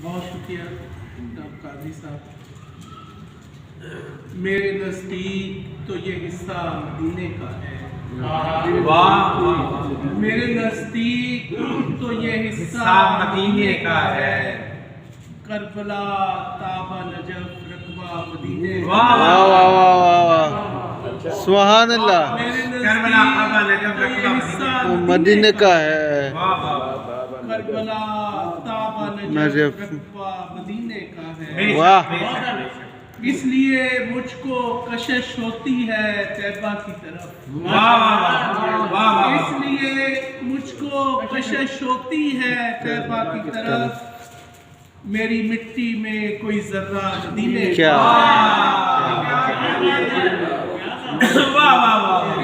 बहुत शुक्रिया जनाब काजी साहब। मेरे नज़दीक तो ये हिस्सा मदीने का है। वाह। मेरे नज़दीक तो ये हिस्सा मदीने का है। करबला ताबा नजफ रकबा मदीने। वाह वाह वाह वाह वाह, सुभान अल्लाह। करबला ताबा नजफ रकबा मदीने का है। करबला ताबा नजफ रकबा मदीने का है। वाह। इसलिए मुझको कशिश होती है तैबा की तरफ। इसलिए मुझको कशिश होती है तैबा की तरफ। मेरी मिट्टी में कोई जर्रा मदीने क्या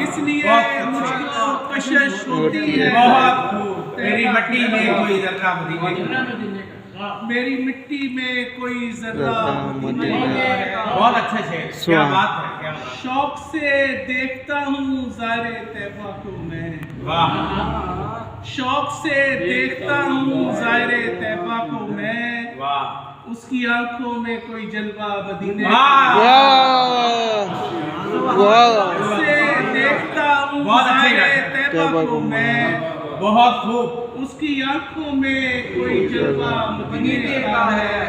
इसलिए मुझको कशिश होती है। मेरी मिट्टी में कोई जर्रा मदीने का। मेरी मिट्टी में कोई जर्रा मदीने का। बहुत अच्छे से, क्या बात है, क्या बात। शौक से देखता हूँ ज़ारे तैबा को मैं। वाह। शौक से देखता हूँ ज़ारे तैबा को मैं। वाह। उसकी आंखों में कोई जलवा मदीने। से देखता हूँ ज़ारे तैबा को मैं। बहुत खूब। उसकी आंखों में कोई जलवा मदीने का है।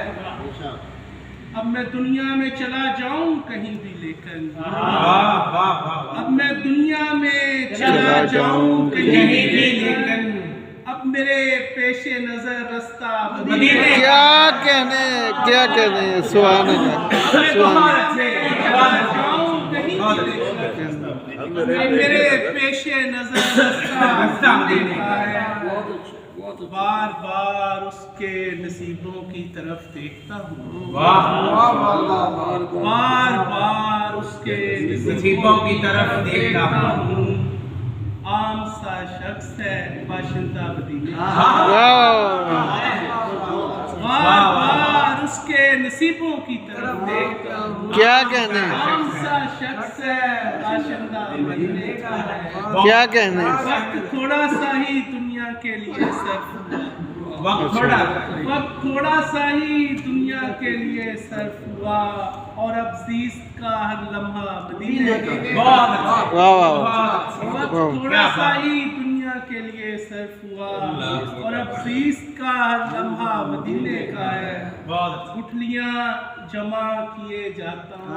अब मैं दुनिया में चला जाऊं कहीं भी लेकर। अब मैं दुनिया में चला जाऊं कहीं भी लेकर। अब मेरे पेशे नजर रास्ता मदीने। क्या कहने सुभान अल्लाह। मेरे पेशे नजर रास्ता मदीने का है। बार बार उसके नसीबों की तरफ देखता हूँ। बार बार उसके नसीबों की तरफ देखता हूँ। आम सा शख्स है बाशिंदा मदीने। बार बार उसके नसीबों की तरफ देखता हूँ। क्या कहने आम सा शख्स है बाशिंदा मदीने का है। क्या कहने वक्त थोड़ा सा ही दुनिया के लिए सर्फ हुआ। वक्त थोड़ा सा ही दुनिया के लिए सर्फ हुआ। और अब जीस्त का हर लम्हा मदीने का। बहुत वाह वाह। वक्त थोड़ा सा ही दुनिया के लिए सर्फ हुआ। और अब जीस्त का हर लम्हा मदीने का है। बहुत गुठलियाँ जमा किए जाता हूँ।